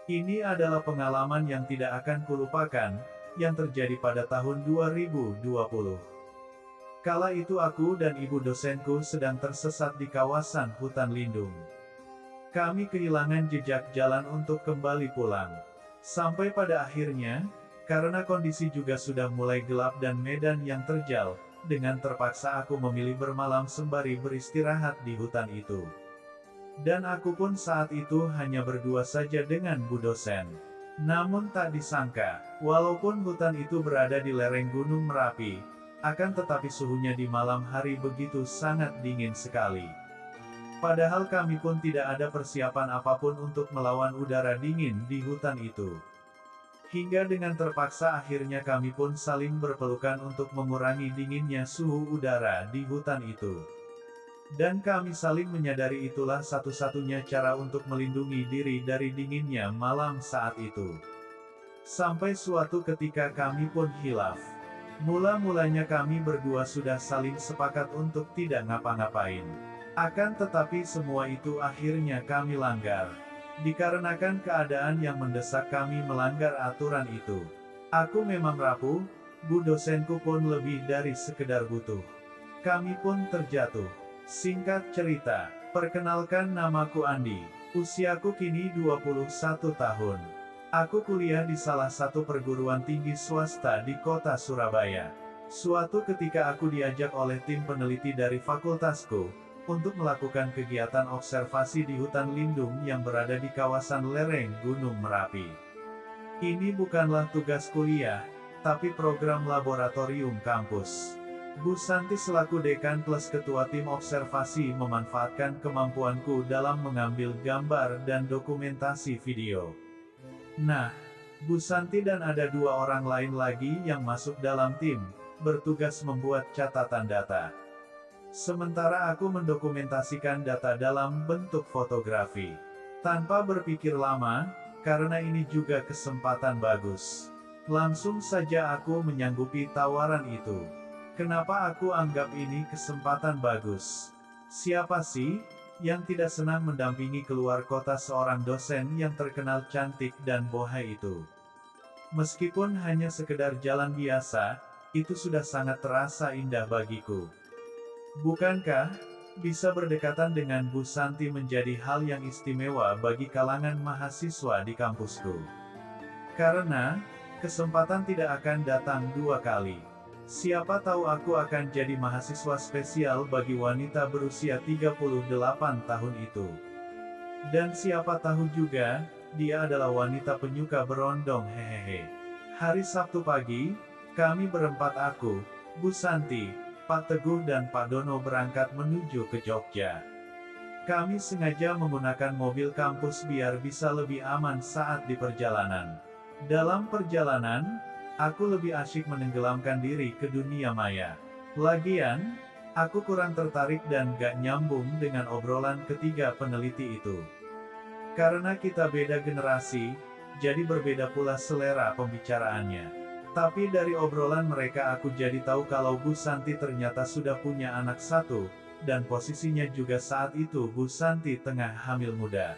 Ini adalah pengalaman yang tidak akan kulupakan, yang terjadi pada tahun 2020. Kala itu aku dan ibu dosenku sedang tersesat di kawasan hutan lindung. Kami kehilangan jejak jalan untuk kembali pulang. Sampai pada akhirnya, karena kondisi juga sudah mulai gelap dan medan yang terjal, dengan terpaksa aku memilih bermalam sembari beristirahat di hutan itu. Dan aku pun saat itu hanya berdua saja dengan Bu dosen. Namun tak disangka, walaupun hutan itu berada di lereng Gunung Merapi, akan tetapi suhunya di malam hari begitu sangat dingin sekali. Padahal kami pun tidak ada persiapan apapun untuk melawan udara dingin di hutan itu. Hingga dengan terpaksa akhirnya kami pun saling berpelukan untuk mengurangi dinginnya suhu udara di hutan itu. Dan kami saling menyadari itulah satu-satunya cara untuk melindungi diri dari dinginnya malam saat itu. Sampai suatu ketika kami pun hilaf. Mula-mulanya kami berdua sudah saling sepakat untuk tidak ngapa-ngapain. Akan tetapi semua itu akhirnya kami langgar. Dikarenakan keadaan yang mendesak kami melanggar aturan itu. Aku memang rapuh, Bu dosenku pun lebih dari sekedar butuh. Kami pun terjatuh. Singkat cerita, perkenalkan namaku Andi. Usiaku kini 21 tahun. Aku kuliah di salah satu perguruan tinggi swasta di kota Surabaya. Suatu ketika aku diajak oleh tim peneliti dari fakultasku, untuk melakukan kegiatan observasi di hutan lindung yang berada di kawasan lereng Gunung Merapi. Ini bukanlah tugas kuliah, tapi program laboratorium kampus. Bu Santi selaku dekan plus ketua tim observasi memanfaatkan kemampuanku dalam mengambil gambar dan dokumentasi video. Nah, Bu Santi dan ada dua orang lain lagi yang masuk dalam tim, bertugas membuat catatan data. Sementara aku mendokumentasikan data dalam bentuk fotografi. Tanpa berpikir lama, karena ini juga kesempatan bagus. Langsung saja aku menyanggupi tawaran itu. Kenapa aku anggap ini kesempatan bagus? Siapa sih yang tidak senang mendampingi keluar kota seorang dosen yang terkenal cantik dan bohai itu? Meskipun hanya sekedar jalan biasa, itu sudah sangat terasa indah bagiku. Bukankah bisa berdekatan dengan Bu Santi menjadi hal yang istimewa bagi kalangan mahasiswa di kampusku? Karena kesempatan tidak akan datang dua kali. Siapa tahu aku akan jadi mahasiswa spesial bagi wanita berusia 38 tahun itu. Dan siapa tahu juga, dia adalah wanita penyuka berondong hehehe. Hari Sabtu pagi, kami berempat aku, Bu Santi, Pak Teguh dan Pak Dono berangkat menuju ke Jogja. Kami sengaja menggunakan mobil kampus biar bisa lebih aman saat di perjalanan. Dalam perjalanan, aku lebih asyik menenggelamkan diri ke dunia maya. Lagian, aku kurang tertarik dan gak nyambung dengan obrolan ketiga peneliti itu. Karena kita beda generasi, jadi berbeda pula selera pembicaraannya. Tapi dari obrolan mereka aku jadi tahu kalau Bu Santi ternyata sudah punya anak satu, dan posisinya juga saat itu Bu Santi tengah hamil muda.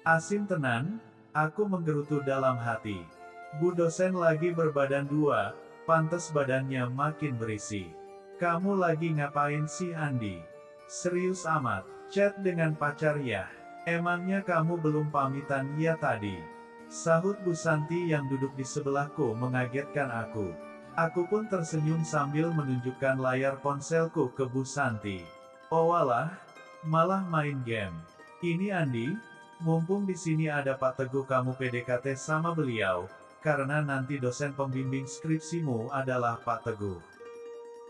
Asim tenan, aku menggerutu dalam hati. Bu dosen lagi berbadan dua, pantes badannya makin berisi. Kamu lagi ngapain sih Andi? Serius amat, chat dengan pacar ya? Emangnya kamu belum pamitan ya tadi? Sahut Bu Santi yang duduk di sebelahku mengagetkan aku. Aku pun tersenyum sambil menunjukkan layar ponselku ke Bu Santi. Oh walah, malah main game. Ini Andi, mumpung di sini ada Pak Teguh kamu PDKT sama beliau, karena nanti dosen pembimbing skripsimu adalah Pak Teguh.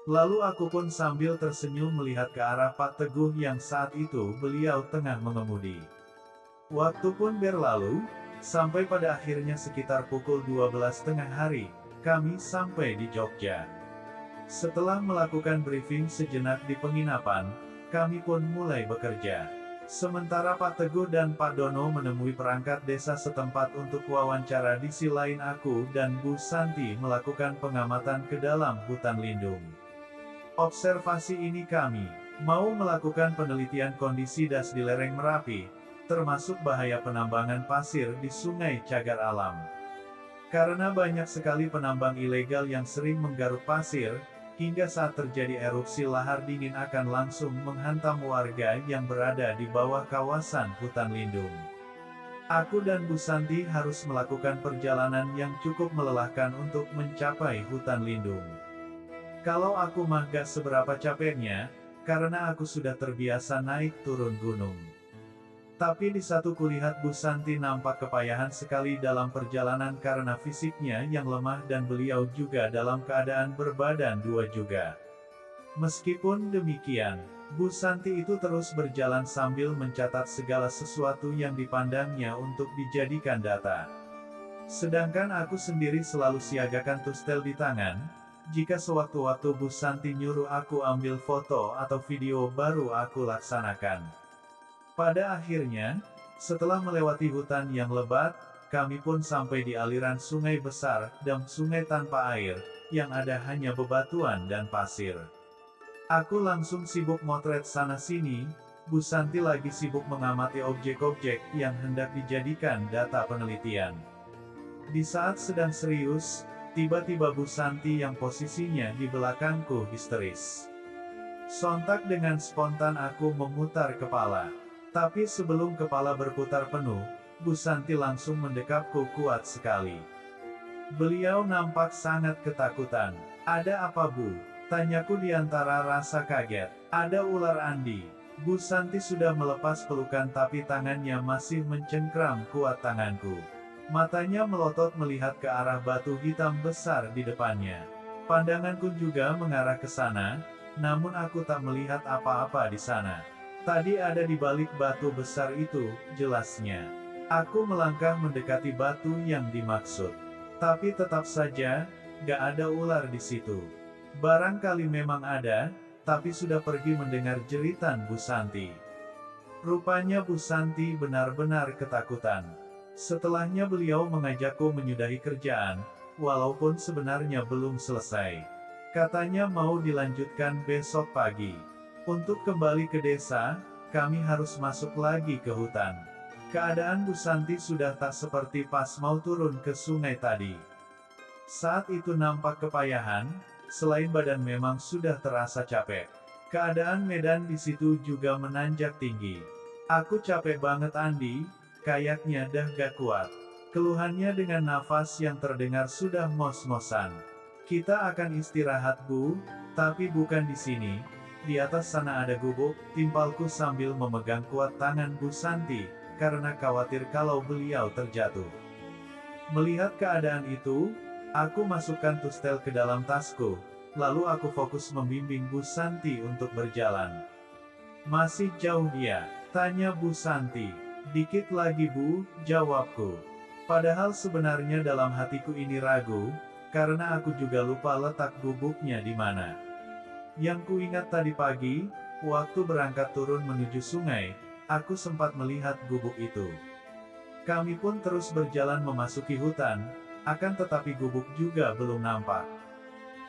Lalu aku pun sambil tersenyum melihat ke arah Pak Teguh yang saat itu beliau tengah mengemudi. Waktu pun berlalu, sampai pada akhirnya sekitar pukul 12 tengah hari, kami sampai di Jogja. Setelah melakukan briefing sejenak di penginapan, kami pun mulai bekerja. Sementara Pak Teguh dan Pak Dono menemui perangkat desa setempat untuk wawancara, di sisi lain aku dan Bu Santi melakukan pengamatan ke dalam hutan lindung. Observasi ini kami mau melakukan penelitian kondisi das di lereng Merapi, termasuk bahaya penambangan pasir di Sungai Cagar Alam. Karena banyak sekali penambang ilegal yang sering menggaruk pasir, hingga saat terjadi erupsi lahar dingin akan langsung menghantam warga yang berada di bawah kawasan hutan lindung. Aku dan Bu Santi harus melakukan perjalanan yang cukup melelahkan untuk mencapai hutan lindung. Kalau aku mah gak seberapa capeknya, karena aku sudah terbiasa naik turun gunung. Tapi di satu kulihat Bu Santi nampak kepayahan sekali dalam perjalanan karena fisiknya yang lemah dan beliau juga dalam keadaan berbadan dua juga. Meskipun demikian, Bu Santi itu terus berjalan sambil mencatat segala sesuatu yang dipandangnya untuk dijadikan data. Sedangkan aku sendiri selalu siagakan tustel di tangan, jika sewaktu-waktu Bu Santi nyuruh aku ambil foto atau video baru aku laksanakan. Pada akhirnya, setelah melewati hutan yang lebat, kami pun sampai di aliran sungai besar dan sungai tanpa air, yang ada hanya bebatuan dan pasir. Aku langsung sibuk motret sana-sini, Bu Santi lagi sibuk mengamati objek-objek yang hendak dijadikan data penelitian. Di saat sedang serius, tiba-tiba Bu Santi yang posisinya di belakangku histeris. Sontak dengan spontan aku memutar kepala. Tapi sebelum kepala berputar penuh, Bu Santi langsung mendekapku kuat sekali. Beliau nampak sangat ketakutan. "Ada apa, Bu?" tanyaku di antara rasa kaget. "Ada ular, Andi." Bu Santi sudah melepas pelukan tapi tangannya masih mencengkram kuat tanganku. Matanya melotot melihat ke arah batu hitam besar di depannya. Pandanganku juga mengarah ke sana, namun aku tak melihat apa-apa di sana. Tadi ada di balik batu besar itu, jelasnya. Aku melangkah mendekati batu yang dimaksud. Tapi tetap saja, gak ada ular di situ. Barangkali memang ada, tapi sudah pergi mendengar jeritan Bu Santi. Rupanya Bu Santi benar-benar ketakutan. Setelahnya beliau mengajakku menyudahi kerjaan, walaupun sebenarnya belum selesai. Katanya mau dilanjutkan besok pagi. Untuk kembali ke desa, kami harus masuk lagi ke hutan. Keadaan Bu Santi sudah tak seperti pas mau turun ke sungai tadi. Saat itu nampak kepayahan, selain badan memang sudah terasa capek. Keadaan medan di situ juga menanjak tinggi. "Aku capek banget, Andi. Kayaknya dah gak kuat." Keluhannya dengan nafas yang terdengar sudah mos-mosan. "Kita akan istirahat, Bu, tapi bukan di sini. Di atas sana ada gubuk," timpalku sambil memegang kuat tangan Bu Santi, karena khawatir kalau beliau terjatuh. Melihat keadaan itu, aku masukkan tustel ke dalam tasku, lalu aku fokus membimbing Bu Santi untuk berjalan. "Masih jauh ya?" tanya Bu Santi. "Dikit lagi, Bu," jawabku. Padahal sebenarnya dalam hatiku ini ragu, karena aku juga lupa letak gubuknya di mana. Yang kuingat tadi pagi, waktu berangkat turun menuju sungai, aku sempat melihat gubuk itu. Kami pun terus berjalan memasuki hutan, akan tetapi gubuk juga belum nampak.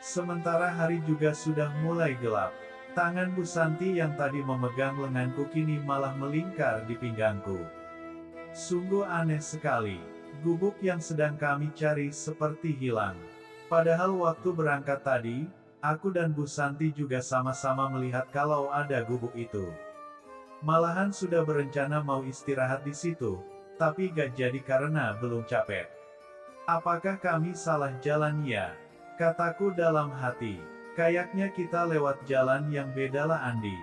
Sementara hari juga sudah mulai gelap. Tangan Bu Santi yang tadi memegang lenganku kini malah melingkar di pinggangku. Sungguh aneh sekali. Gubuk yang sedang kami cari seperti hilang. Padahal waktu berangkat tadi, aku dan Bu Santi juga sama-sama melihat kalau ada gubuk itu. Malahan sudah berencana mau istirahat di situ, tapi gak jadi karena belum capek. "Apakah kami salah jalan ya?" kataku dalam hati. "Kayaknya kita lewat jalan yang bedalah, Andi,"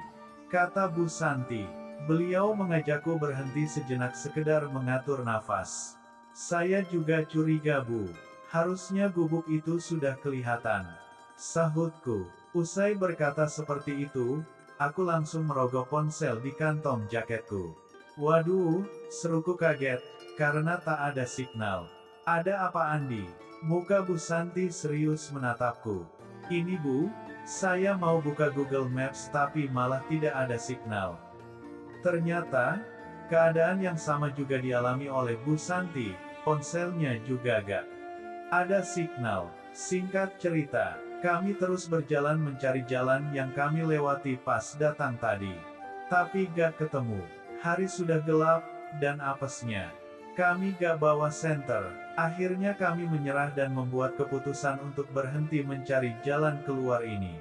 kata Bu Santi. Beliau mengajakku berhenti sejenak sekedar mengatur nafas. "Saya juga curiga, Bu. Harusnya gubuk itu sudah kelihatan," sahutku. Usai berkata seperti itu, aku langsung merogoh ponsel di kantong jaketku. "Waduh," seruku kaget, karena tak ada signal. "Ada apa, Andi?" Muka Bu Santi serius menatapku. "Ini, Bu, saya mau buka Google Maps tapi malah tidak ada signal." Ternyata, keadaan yang sama juga dialami oleh Bu Santi, ponselnya juga gak ada signal. Singkat cerita, kami terus berjalan mencari jalan yang kami lewati pas datang tadi. Tapi gak ketemu. Hari sudah gelap, dan apesnya. Kami gak bawa senter. Akhirnya kami menyerah dan membuat keputusan untuk berhenti mencari jalan keluar ini.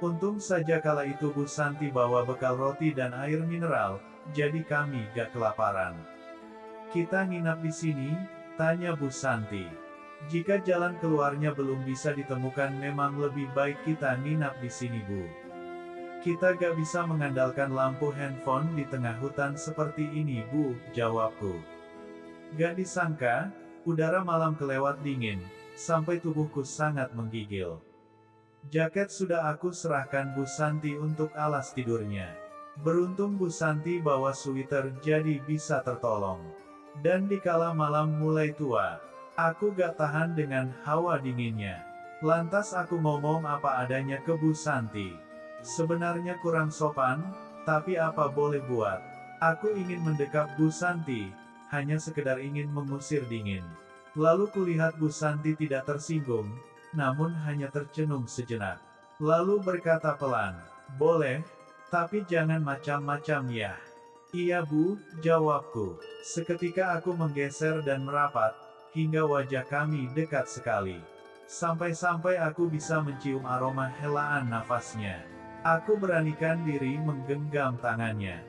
Untung saja kala itu Bu Santi bawa bekal roti dan air mineral, jadi kami gak kelaparan. Kita nginap di sini? Tanya Bu Santi. Jika jalan keluarnya belum bisa ditemukan memang lebih baik kita nginap di sini Bu. Kita gak bisa mengandalkan lampu handphone di tengah hutan seperti ini Bu, jawabku. Gak disangka, udara malam kelewat dingin, sampai tubuhku sangat menggigil. Jaket sudah aku serahkan Bu Santi untuk alas tidurnya. Beruntung Bu Santi bawa sweater jadi bisa tertolong. Dan dikala malam mulai tua, aku gak tahan dengan hawa dinginnya. Lantas aku ngomong apa adanya ke Bu Santi. Sebenarnya kurang sopan, tapi apa boleh buat. Aku ingin mendekap Bu Santi, hanya sekedar ingin mengusir dingin. Lalu kulihat Bu Santi tidak tersinggung, namun hanya tercenung sejenak. Lalu berkata pelan, "Boleh, tapi jangan macam-macam ya." "Iya Bu," jawabku. Seketika aku menggeser dan merapat, hingga wajah kami dekat sekali. Sampai-sampai aku bisa mencium aroma helaan nafasnya. Aku beranikan diri menggenggam tangannya.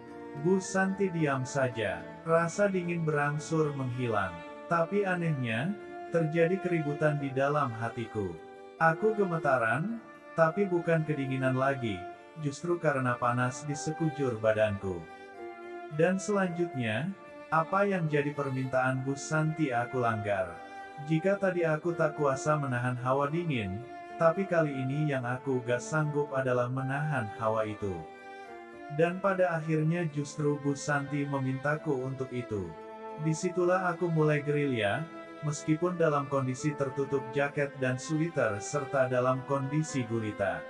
Bu Santi diam saja, rasa dingin berangsur menghilang. Tapi anehnya, terjadi keributan di dalam hatiku. Aku gemetaran, tapi bukan kedinginan lagi, justru karena panas di sekujur badanku. Dan selanjutnya, apa yang jadi permintaan Bu Santi aku langgar. Jika tadi aku tak kuasa menahan hawa dingin, tapi kali ini yang aku gak sanggup adalah menahan hawa itu. Dan pada akhirnya justru Bu Santi memintaku untuk itu. Disitulah aku mulai gerilya, meskipun dalam kondisi tertutup jaket dan sweater serta dalam kondisi gulita.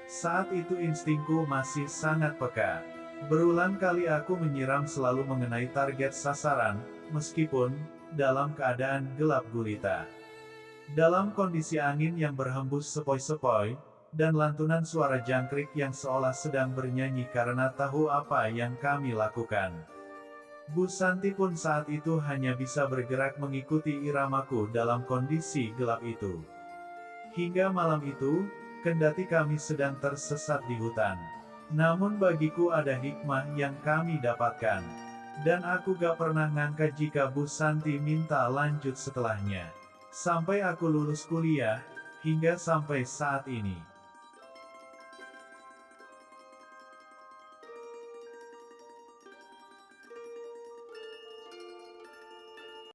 Saat itu instingku masih sangat peka. Berulang kali aku menyiram selalu mengenai target sasaran, meskipun dalam keadaan gelap gulita. Dalam kondisi angin yang berhembus sepoi-sepoi, dan lantunan suara jangkrik yang seolah sedang bernyanyi karena tahu apa yang kami lakukan. Bu Santi pun saat itu hanya bisa bergerak mengikuti iramaku dalam kondisi gelap itu. Hingga malam itu, kendati kami sedang tersesat di hutan. Namun bagiku ada hikmah yang kami dapatkan. Dan aku gak pernah ngangka jika Bu Santi minta lanjut setelahnya. Sampai aku lulus kuliah, hingga sampai saat ini.